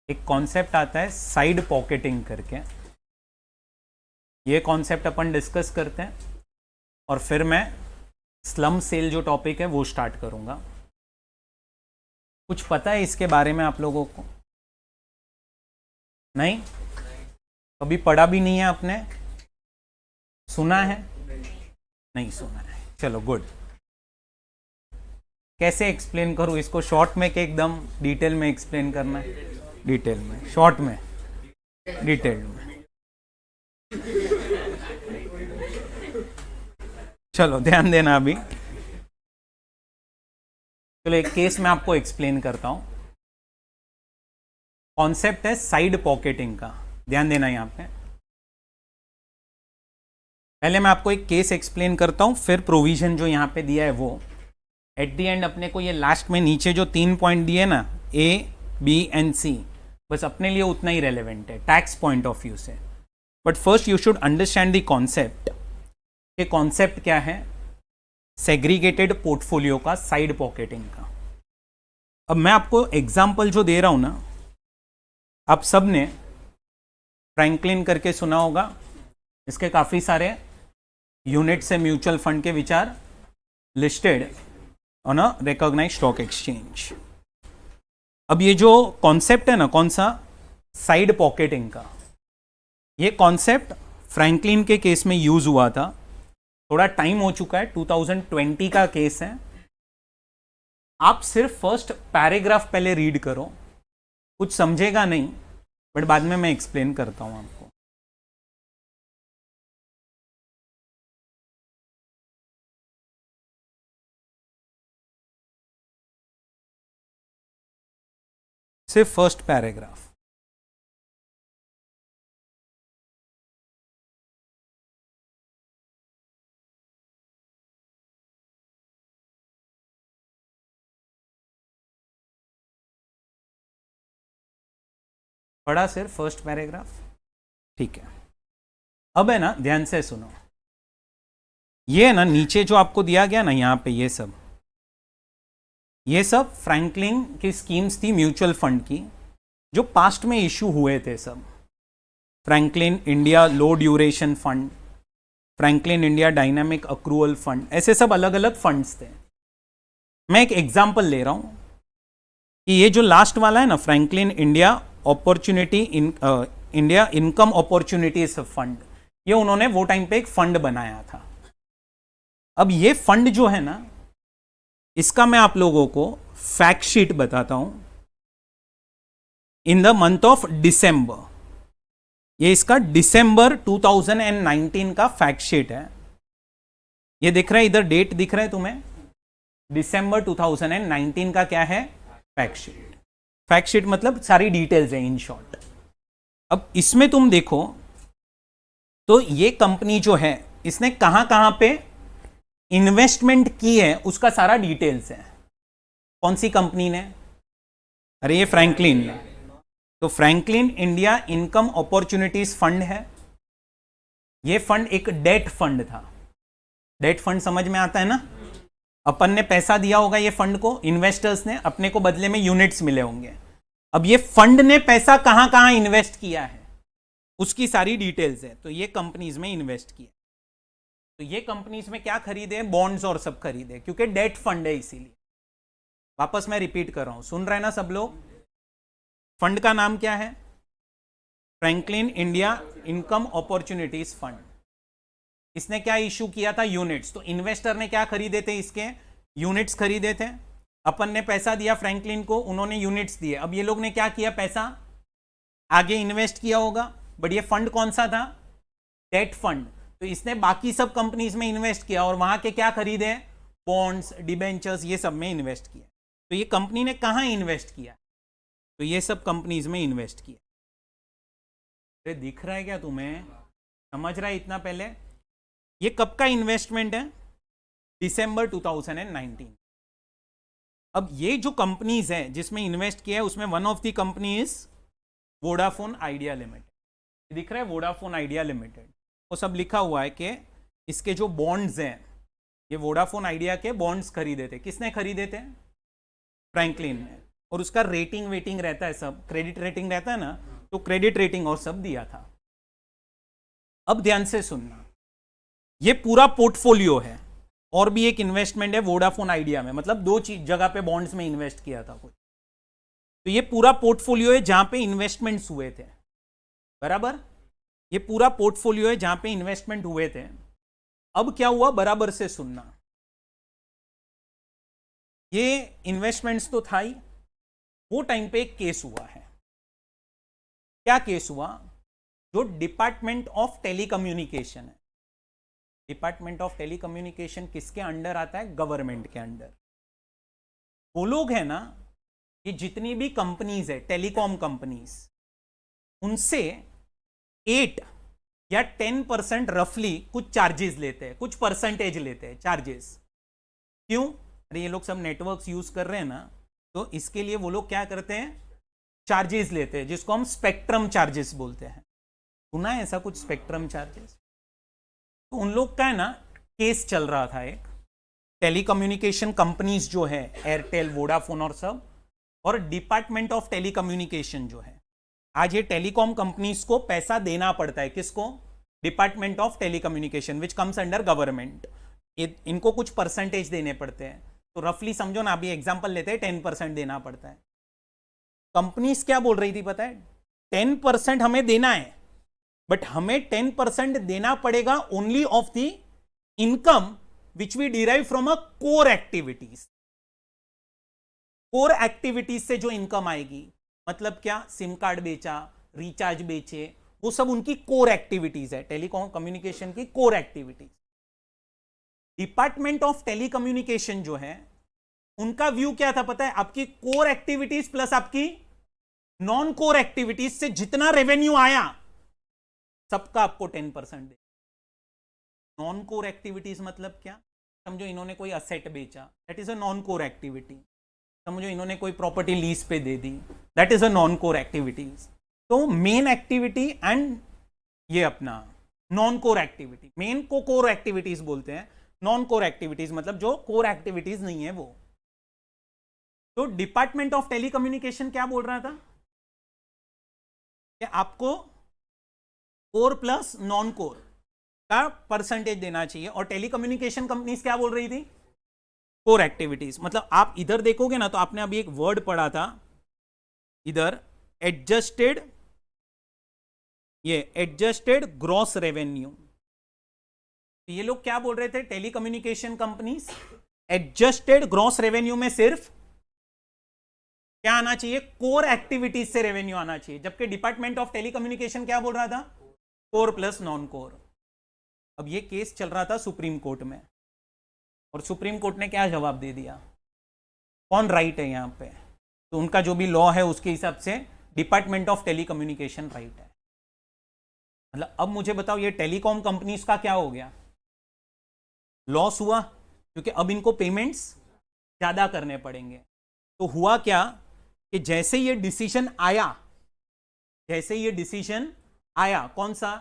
एक कॉन्सेप्ट आता है साइड पॉकेटिंग करके, ये कॉन्सेप्ट अपन डिस्कस करते हैं और फिर मैं स्लम सेल जो टॉपिक है वो स्टार्ट करूंगा। कुछ पता है इसके बारे में आप लोगों को? नहीं, कभी पढ़ा भी नहीं है आपने? सुना है? नहीं सुना है, चलो गुड। कैसे एक्सप्लेन करूं इसको, शॉर्ट में कि एकदम डिटेल में एक्सप्लेन करना है? डिटेल में, शॉर्ट में, डिटेल में। चलो ध्यान देना अभी। चलो एक केस मैं आपको एक्सप्लेन करता हूं। कॉन्सेप्ट है साइड पॉकेटिंग का, ध्यान देना यहां पे। पहले मैं आपको एक केस एक्सप्लेन करता हूं, फिर प्रोविजन जो यहां पे दिया है वो एट द एंड अपने को ये लास्ट में नीचे जो 3 पॉइंट दिए ना, ए बी एंड सी, बस अपने लिए उतना ही रेलेवेंट है टैक्स पॉइंट ऑफ व्यू से। But first you should understand the concept. ये कॉन्सेप्ट क्या है? सेग्रीगेटेड पोर्टफोलियो का, साइड पॉकेटिंग का। अब मैं आपको एग्जाम्पल जो दे रहा हूं ना, आप सब ने फ्रैंकलिन करके सुना होगा, इसके काफ़ी सारे यूनिट से म्यूचुअल फंड के विचार listed on a recognised stock exchange. अब ये जो कॉन्सेप्ट है ना, कौन सा? साइड पॉकेटिंग का। ये कॉन्सेप्ट फ्रैंकलिन के केस में यूज हुआ था, थोड़ा टाइम हो चुका है, 2020 का केस है। आप सिर्फ फर्स्ट पैराग्राफ पहले रीड करो, कुछ समझेगा नहीं, बट बाद में मैं एक्सप्लेन करता हूं आपको। सिर्फ फर्स्ट पैराग्राफ। पढ़ा सिर्फ फर्स्ट पैराग्राफ? ठीक है। अब है ना, ध्यान से सुनो। ये है ना नीचे जो आपको दिया गया ना यहां पे, ये सब फ्रैंकलिन की स्कीम्स थी म्यूचुअल फंड की, जो पास्ट में इशू हुए थे सब। Franklin India low duration fund, Franklin India dynamic accrual fund, ऐसे सब अलग अलग फंड्स थे। मैं एक एग्जांपल ले रहा हूं कि ये जो लास्ट वाला है ना, Franklin India opportunity India income opportunities fund, ये उन्होंने वो टाइम पे एक फंड बनाया था। अब ये फंड जो है ना, इसका मैं आप लोगों को फैक्ट शीट बताता हूं। In the month of December, ये इसका दिसंबर 2019 का फैक्ट शीट है। ये दिख रहा है इधर, डेट दिख रहा है तुम्हें? दिसंबर 2019 का क्या है? Fact sheet. फैक्ट शीट मतलब सारी डिटेल्स है इन शॉर्ट। अब इसमें तुम देखो तो ये कंपनी जो है, इसने कहां कहां पे इन्वेस्टमेंट की है उसका सारा डिटेल्स है। कौन सी कंपनी ने? अरे ये फ्रैंकलिन ने। तो Franklin India income opportunities fund है। ये फंड एक डेट फंड था। डेट फंड समझ में आता है ना? अपन ने पैसा दिया होगा ये फंड को, इन्वेस्टर्स ने, अपने को बदले में यूनिट्स मिले होंगे। अब ये फंड ने पैसा कहां कहां इन्वेस्ट किया है उसकी सारी डिटेल्स है। तो ये कंपनीज में इन्वेस्ट किया, तो ये कंपनीज में क्या खरीदे? बॉन्ड्स और सब खरीदे, क्योंकि डेट फंड है इसीलिए। वापस मैं रिपीट कर रहा हूं, सुन रहे हैं ना सब लोग? फंड का नाम क्या है? Franklin India income opportunities fund. इसने क्या इशू किया था? यूनिट्स। तो इन्वेस्टर ने क्या खरीदे थे? इसके यूनिट्स खरीदे थे। अपन ने पैसा दिया फ्रैंकलिन को, उन्होंने यूनिट्स दिए। अब ये लोग ने क्या किया? पैसा आगे इन्वेस्ट किया होगा, बट ये फंड कौन सा था? Debt fund. तो इसने बाकी सब कंपनीज में इन्वेस्ट किया और वहां के क्या खरीदे? बॉन्ड्स, डिबेंचर्स, ये सब में इन्वेस्ट किया। तो ये कंपनी ने कहां इन्वेस्ट किया? तो ये सब कंपनीज में इन्वेस्ट किया। तो दिख रहा है क्या तुम्हें? समझ रहा है इतना पहले? ये कब का इन्वेस्टमेंट है? दिसंबर 2019। अब ये जो कंपनीज है जिसमें इन्वेस्ट किया है, उसमें one of the company is Vodafone idea limited. दिख रहा है वोडाफोन आइडिया लिमिटेड, वो सब लिखा हुआ है कि इसके जो बॉन्ड्स हैं, ये वोडाफोन आइडिया के बॉन्ड्स खरीदे थे। किसने खरीदे थे? फ्रैंकलिन ने। और उसका रेटिंग वेटिंग रहता है, सब क्रेडिट रेटिंग रहता है ना, तो क्रेडिट रेटिंग और सब दिया था। अब ध्यान से सुनना, ये पूरा पोर्टफोलियो है, और भी एक इन्वेस्टमेंट है वोडाफोन आइडिया में, मतलब दो चीज जगह पे बॉन्ड्स में इन्वेस्ट किया था कुछ, तो ये पूरा पोर्टफोलियो है जहां पे इन्वेस्टमेंट्स हुए थे, बराबर, ये पूरा पोर्टफोलियो है जहां पे इन्वेस्टमेंट हुए थे। अब क्या हुआ, बराबर से सुनना, ये इन्वेस्टमेंट्स तो था ही, वो टाइम पे एक केस हुआ है। क्या केस हुआ, जो डिपार्टमेंट ऑफ टेलीकम्युनिकेशन है, डिपार्टमेंट ऑफ टेलीकम्युनिकेशन किसके अंडर आता है, गवर्नमेंट के अंडर। वो लोग है ना, ये जितनी भी कंपनीज है टेलीकॉम कंपनीज, उनसे 8 या 10% रफली कुछ चार्जेस लेते हैं, कुछ परसेंटेज लेते हैं चार्जेस। क्यों, अरे ये लोग सब नेटवर्क्स यूज कर रहे हैं ना, तो इसके लिए वो लोग क्या करते हैं, चार्जेस लेते हैं, जिसको हम स्पेक्ट्रम चार्जेस बोलते हैं। सुना है ऐसा कुछ, स्पेक्ट्रम चार्जेस? तो उन लोग का है ना केस चल रहा था, एक टेलीकम्युनिकेशन कंपनीज जो है एयरटेल वोडाफोन और सब, और डिपार्टमेंट ऑफ टेलीकम्युनिकेशन जो है, आज ये टेलीकॉम कंपनीज को पैसा देना पड़ता है, किसको, department of telecommunication which comes under government, इनको कुछ परसेंटेज देने पड़ते हैं। तो रफली समझो ना, अभी एग्जांपल लेते हैं, 10% देना पड़ता है। कंपनीज क्या बोल रही थी पता है, 10% हमें देना है, बट हमें 10% देना पड़ेगा only of the income which we derive from a core activities. Core activities से जो इनकम आएगी, मतलब क्या, सिम कार्ड बेचा, रिचार्ज बेचे, वो सब उनकी कोर एक्टिविटीज है, टेलीकॉम कम्युनिकेशन की core activities. Department of telecommunication जो है, उनका व्यू क्या था पता है, आपकी कोर एक्टिविटीज प्लस आपकी नॉन कोर एक्टिविटीज से जितना रेवेन्यू आया सबका आपको 10% दे। नॉन कोर एक्टिविटीज मतलब क्या, समझो इन्होंने कोई असेट बेचा, that is a non core activity. समझो इन्होंने कोई प्रॉपर्टी लीज पे दे दी, that is a non core activities. तो मेन एक्टिविटी एंड ये अपना नॉन कोर एक्टिविटी, मेन को कोर एक्टिविटीज बोलते हैं, नॉन कोर एक्टिविटीज मतलब जो कोर एक्टिविटीज नहीं है वो। तो डिपार्टमेंट ऑफ टेलीकम्युनिकेशन क्या बोल रहा था कि आपको कोर प्लस नॉन कोर का परसेंटेज देना चाहिए, और टेलीकम्युनिकेशन कंपनीज क्या बोल रही थी, कोर एक्टिविटीज। मतलब आप इधर देखोगे ना, तो आपने अभी एक वर्ड पढ़ा था इधर, एडजस्टेड, ये एडजस्टेड ग्रॉस रेवेन्यू। ये लोग क्या बोल रहे थे, telecommunication companies, adjusted gross revenue में सिर्फ क्या आना चाहिए, कोर एक्टिविटीज से रेवेन्यू आना चाहिए, जबकि डिपार्टमेंट ऑफ टेलीकम्युनिकेशन क्या बोल रहा था, कोर प्लस नॉन कोर। अब ये केस चल रहा था सुप्रीम कोर्ट में, और सुप्रीम कोर्ट ने क्या जवाब दे दिया, कौन राइट है यहां पे, तो उनका जो भी लॉ है उसके हिसाब से डिपार्टमेंट ऑफ टेलीकम्युनिकेशन राइट है। मतलब अब मुझे बताओ, ये टेलीकॉम कंपनीज का क्या हो गया, लॉस हुआ, क्योंकि अब इनको पेमेंट्स ज्यादा करने पड़ेंगे। तो हुआ क्या कि जैसे ये डिसीजन आया, जैसे ये डिसीजन आया कौन सा,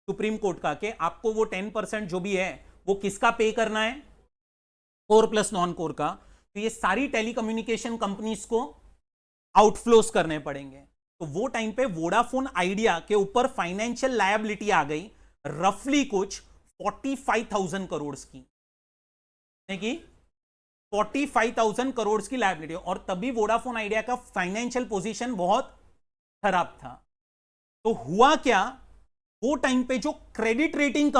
सुप्रीम कोर्ट का, कि आपको वो 10% जो भी है वो किसका पे करना है, कोर प्लस नॉन कोर का, तो ये सारी टेलीकम्युनिकेशन कंपनीज को आउटफ्लोस करने पड़ेंगे। तो वो टाइम पे वोडाफोन आइडिया के ऊपर फाइनेंशियल लायबिलिटी आ गई, रफली कुछ 45,000 करोड़ की, 45,000 करोड़ की लायबिलिटी। और तभी वोडाफोन आइडिया का फाइनेंशियल पोजीशन बहुत खराब था। तो हुआ क्या, वो टाइम पे जो क्रेडिट रेटिंग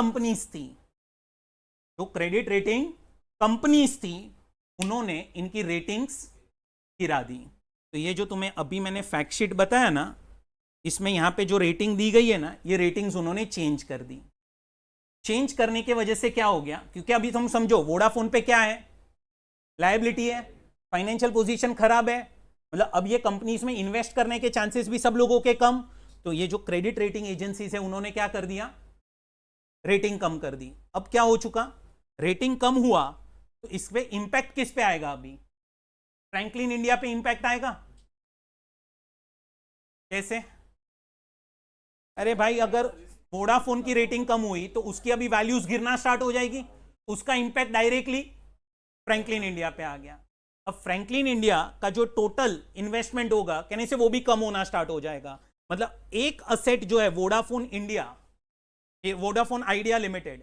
कंपनीज थी, उन्होंने इनकी रेटिंग्स गिरा दी। तो ये जो तुम्हें अभी मैंने फैक्ट शीट बताया ना, इसमें यहां पे जो रेटिंग दी गई है ना, ये रेटिंग्स उन्होंने चेंज कर दी। चेंज करने की वजह से क्या हो गया, क्योंकि अभी तुम समझो वोडाफोन पे क्या है, लायबिलिटी है, फाइनेंशियल पोजीशन खराब है, मतलब अब ये कंपनीज में इन्वेस्ट करने के चांसेस भी सब लोगों के कम। तो ये जो क्रेडिट रेटिंग एजेंसीज है उन्होंने क्या कर दिया, रेटिंग कम कर दी। अब क्या हो चुका, रेटिंग कम हुआ, तो इस पे इंपैक्ट किस पे आएगा, अभी फ्रैंकलिन इंडिया पे इंपैक्ट आएगा। कैसे, अरे भाई अगर वोडाफोन की रेटिंग कम हुई तो उसकी अभी वैल्यूज गिरना स्टार्ट हो जाएगी, उसका इंपैक्ट डायरेक्टली फ्रैंकलिन इंडिया पे आ गया। अब फ्रैंकलिन इंडिया का जो टोटल इन्वेस्टमेंट होगा कहने से वो भी कम होना स्टार्ट हो जाएगा। मतलब एक असेट जो है वोडाफोन इंडिया, ये वोडाफोन आइडिया लिमिटेड,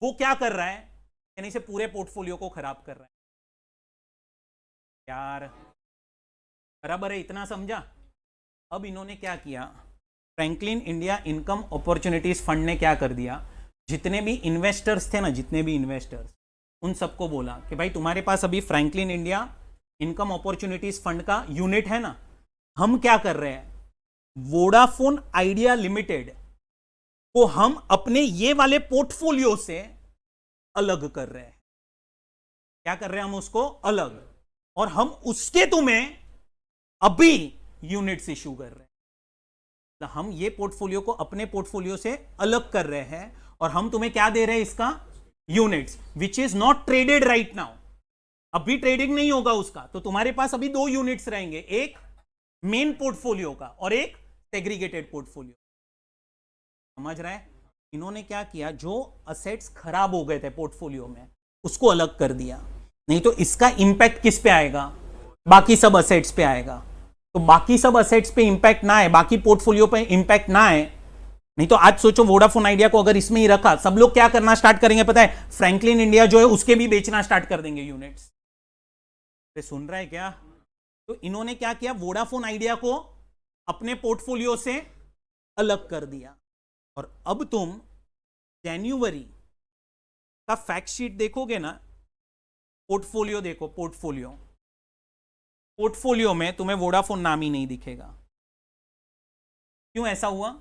वो क्या कर रहा है कहने से पूरे पोर्टफोलियो को खराब कर रहा है। यार बराबर है, इतना समझा। अब इन्होंने क्या किया, Franklin India income opportunities fund ने क्या कर दिया, जितने भी इन्वेस्टर्स थे ना, जितने भी इन्वेस्टर्स, उन सबको बोला कि भाई तुम्हारे पास अभी Franklin India income opportunities fund का यूनिट है ना, हम क्या कर रहे हैं, वोडाफोन आइडिया लिमिटेड को हम अपने ये वाले पोर्टफोलियो से अलग कर रहे हैं। क्या कर रहे हैं हम उसको अलग, और हम उसके तुम्हें अभी यूनिट्स इशू कर रहे हैं। तो हम ये पोर्टफोलियो को अपने पोर्टफोलियो से अलग कर रहे हैं और हम तुम्हें क्या दे रहे हैं, इसका units, which is not traded right now. अभी ट्रेडिंग नहीं होगा उसका, तो तुम्हारे पास अभी दो यूनिट्स रहेंगे, एक मेन पोर्टफोलियो का और एक सेग्रीगेटेड पोर्टफोलियो। समझ रहे हैं? इन्होंने क्या किया, जो असेट्स खराब हो गए थे पोर्टफोलियो में उसको अलग कर दिया। नहीं तो इसका इंपैक्ट किस पे आएगा, बाकी सब असेट्स पे आएगा। तो बाकी सब असेट्स पे इंपैक्ट ना आए, बाकी पोर्टफोलियो पे इंपैक्ट ना आए। नहीं तो आज सोचो वोडाफोन आइडिया को अगर इसमें ही रखा, सब लोग क्या करना स्टार्ट करेंगे पता है, फ्रैंकलिन इंडिया जो है उसके भी बेचना स्टार्ट कर देंगे यूनिट्स। सुन रहा है क्या? तो इन्होंने क्या किया, वोडाफोन आइडिया को अपने पोर्टफोलियो से अलग कर दिया। और अब तुम जनवरी का फैक्ट शीट देखोगे ना, पोर्टफोलियो देखो, पोर्टफोलियो में तुम्हें वोडाफोन नाम ही नहीं दिखेगा। क्यों ऐसा हुआ?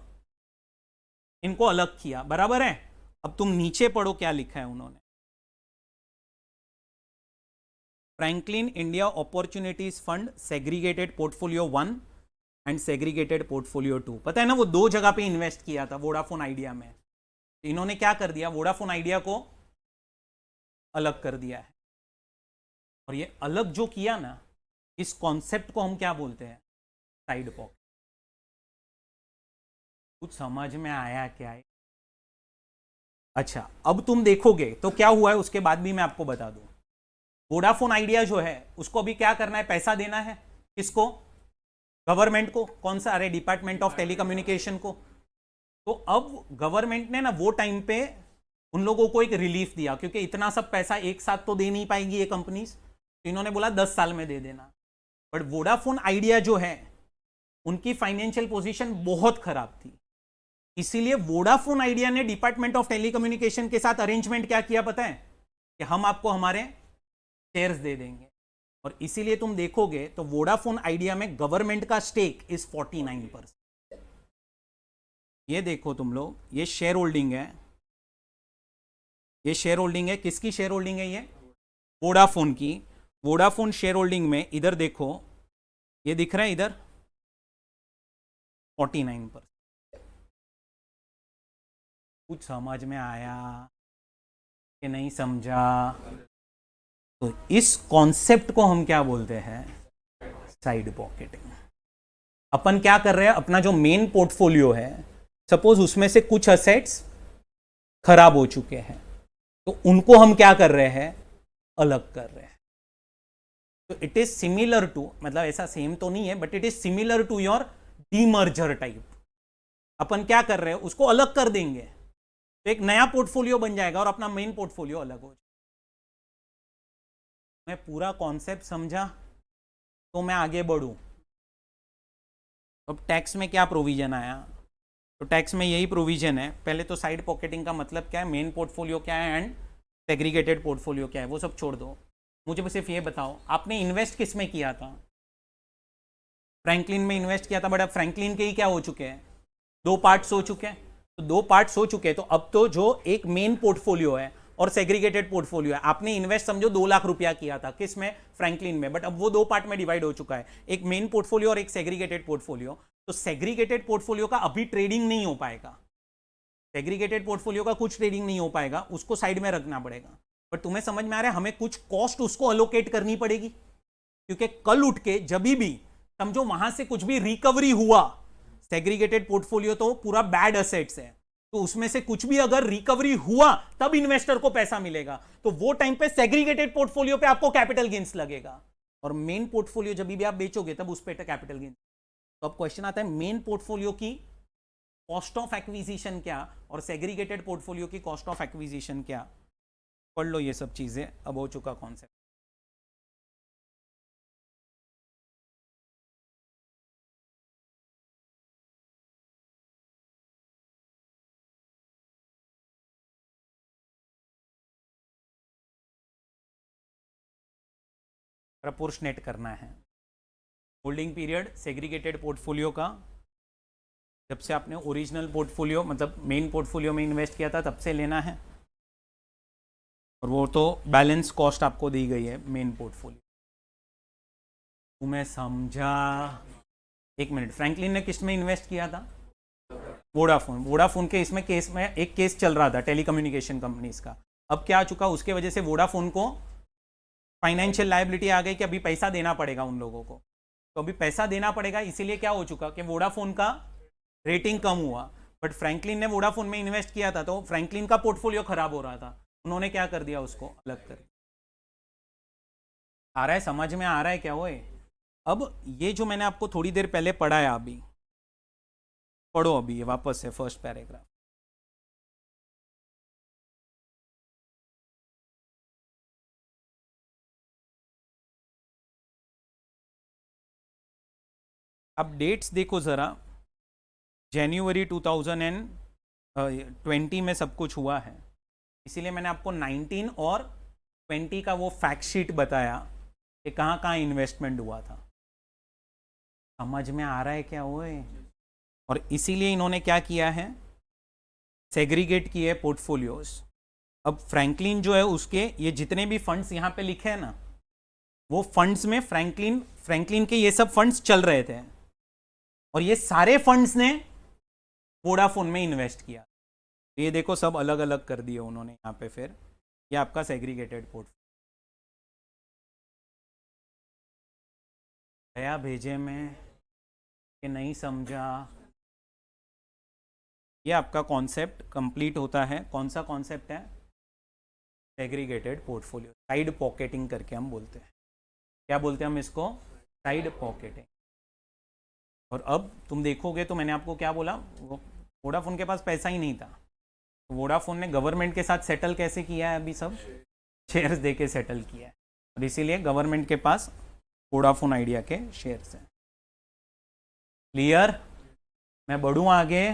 इनको अलग किया, बराबर है। अब तुम नीचे पढ़ो क्या लिखा है उन्होंने, Franklin India opportunities fund segregated portfolio 1 and segregated portfolio 2। पता है ना, वो दो जगह पे इन्वेस्ट किया था वोडाफोन आइडिया में। तो इन्होंने क्या कर दिया, वोडाफोन आइडिया को अलग कर दिया है। और ये अलग जो किया ना, इस कॉन्सेप्ट को हम क्या बोलते हैं, साइड पॉकेट। कुछ समझ में आया क्या है? अच्छा, अब तुम देखोगे तो क्या हुआ है उसके बाद भी मैं आपको बता दूं। वोडाफोन आइडिया जो है उसको अभी क्या करना है, पैसा देना है। किसको? गवर्नमेंट को। कौन सा? अरे डिपार्टमेंट ऑफ टेलीकम्युनिकेशन को। तो अब गवर्नमेंट ने ना वो टाइम पे उन लोगों को एक रिलीफ दिया, क्योंकि इतना सब पैसा एक साथ तो दे नहीं पाएंगी ये कंपनीज, तो इन्होंने बोला 10 साल में दे देना। बट वोडाफोन आइडिया जो है उनकी फाइनेंशियल पोजीशन बहुत खराब थी, इसीलिए वोडाफोन आइडिया ने डिपार्टमेंट ऑफ टेलीकम्युनिकेशन के साथ अरेंजमेंट क्या किया पता है, कि हम आपको हमारे शेयर्स दे देंगे। और इसीलिए तुम देखोगे तो वोडाफोन आइडिया में गवर्नमेंट का स्टेक इज 49%। ये देखो तुम लोग, ये शेयर होल्डिंग है, ये शेयर होल्डिंग है, किसकी शेयर होल्डिंग है? ये वोडाफोन की। वोडाफोन शेयर होल्डिंग में इधर देखो, ये दिख रहा है इधर 49%। कुछ समझ में आया कि नहीं समझा? तो इस कॉन्सेप्ट को हम क्या बोलते हैं, साइड पॉकेटिंग। अपन क्या कर रहे हैं, अपना जो मेन पोर्टफोलियो है, सपोज उसमें से कुछ असेट्स खराब हो चुके हैं, तो उनको हम क्या कर रहे हैं, अलग कर रहे हैं। तो इट इज सिमिलर टू, मतलब ऐसा सेम तो नहीं है, but it is similar to your demerger type. अपन क्या कर रहे हैं, उसको अलग कर देंगे, तो एक नया पोर्टफोलियो बन जाएगा और अपना मेन पोर्टफोलियो अलग हो जाएगा। मैं पूरा कॉन्सेप्ट समझा तो मैं आगे बढ़ूं। अब टैक्स में क्या प्रोविजन आया, तो टैक्स में यही प्रोविजन है। पहले तो साइड पॉकेटिंग का मतलब क्या है, मेन पोर्टफोलियो क्या है एंड सेग्रीगेटेड पोर्टफोलियो क्या है, वो सब छोड़ दो। मुझे बस सिर्फ ये बताओ, आपने इन्वेस्ट किस में किया था? फ्रैंकलिन में इन्वेस्ट किया था, बट अब फ्रैंकलिन के ही क्या हो चुके हैं, 2 पार्ट्स हो चुके हैं। तो 2 पार्ट्स हो चुके हैं, तो अब तो जो एक मेन पोर्टफोलियो है और सेग्रीगेटेड पोर्टफोलियो है, आपने इन्वेस्ट समझो 2 लाख रुपया किया था, किस में? फ्रैंकलिन में। बट अब वो 2 पार्ट में डिवाइड हो चुका है, एक मेन पोर्टफोलियो और एक सेग्रीगेटेड पोर्टफोलियो। तो सेग्रीगेटेड पोर्टफोलियो का अभी ट्रेडिंग नहीं हो पाएगा, सेग्रीगेटेड पोर्टफोलियो का कुछ ट्रेडिंग नहीं हो पाएगा, उसको साइड में रखना पड़ेगा। बट तुम्हें समझ में आ रहा है, हमें कुछ कॉस्ट उसको अलोकेट करनी पड़ेगी, क्योंकि कल उठ के जब भी समझो वहां से कुछ भी रिकवरी हुआ, सेग्रीगेटेड पोर्टफोलियो तो पूरा बैड असेट्स है, तो उसमें से कुछ भी अगर रिकवरी हुआ तब इन्वेस्टर को पैसा मिलेगा, तो वो टाइम पे सेग्रीगेटेड पोर्टफोलियो पे आपको कैपिटल गेन्स लगेगा। और मेन पोर्टफोलियो जब भी आप बेचोगे तब उस पर कैपिटल गेन। तो अब क्वेश्चन आता है मेन पोर्टफोलियो की कॉस्ट ऑफ एक्विजिशन क्या और सेग्रीगेटेड पोर्टफोलियो की कॉस्ट ऑफ एक्विजिशन क्या। पढ़ लो ये सब चीजें, अब हो चुका कॉन्सेप्ट। प्रपोर्शनेट करना है होल्डिंग पीरियड सेग्रीगेटेड पोर्टफोलियो का, जब से आपने ओरिजिनल पोर्टफोलियो मतलब मेन पोर्टफोलियो में इन्वेस्ट किया था तब से लेना है, और वो तो बैलेंस कॉस्ट आपको दी गई है मेन पोर्टफोलियो। तुम्हें समझा? एक मिनट, फ्रैंकलिन ने किस में इन्वेस्ट किया था? वोडाफोन। वोडाफोन के इसमें केस में एक केस चल रहा था टेलीकम्युनिकेशन कंपनीज का। अब क्या आ चुका, उसके वजह से वोडाफोन को फाइनेंशियल लायबिलिटी आ गई कि अभी पैसा देना पड़ेगा उन लोगों को। तो अभी पैसा देना पड़ेगा, इसीलिए क्या हो चुका कि वोडाफोन का रेटिंग कम हुआ। बट फ्रैंकलिन ने वोडाफोन में इन्वेस्ट किया था तो फ्रैंकलिन का पोर्टफोलियो खराब हो रहा था, उन्होंने क्या कर दिया, उसको अलग कर। आ रहा है समझ में? आ रहा है क्या? होए अब ये जो मैंने आपको थोड़ी देर पहले पढ़ाया, अभी पढ़ो, अभी वापस से फर्स्ट पैराग्राफ। अब डेट्स देखो जरा, जनवरी 2020 में सब कुछ हुआ है, इसीलिए मैंने आपको 19 और 20 का वो फैक्ट शीट बताया कि कहाँ कहाँ इन्वेस्टमेंट हुआ था। समझ में आ रहा है क्या? ओए, और इसीलिए इन्होंने क्या किया है, सेग्रीगेट किए पोर्टफोलियोज। अब फ्रैंकलिन जो है उसके ये जितने भी फंड्स यहाँ पे लिखे हैं ना, वो फंड्स में फ्रैंकलिन के ये सब फंड्स चल रहे थे, और ये सारे फंड्स ने वोडाफोन में इन्वेस्ट किया। ये देखो सब अलग अलग कर दिए उन्होंने यहाँ पे। फिर ये आपका सेग्रीगेटेड पोर्टफोलियो गया भेजे में कि नहीं समझा। ये आपका कॉन्सेप्ट कंप्लीट होता है। कौन सा कॉन्सेप्ट है? Segregated portfolio. साइड पॉकेटिंग करके हम बोलते हैं। क्या बोलते हैं हम इसको? Side pocketing. और अब तुम देखोगे तो मैंने आपको क्या बोला, वोडाफोन के पास पैसा ही नहीं था, वोडाफोन ने गवर्नमेंट के साथ सेटल कैसे किया है? अभी सब शेयर्स दे के सेटल किया है, और इसीलिए गवर्नमेंट के पास वोडाफोन आइडिया के शेयर्स हैं। क्लियर? मैं बढ़ूँ आगे?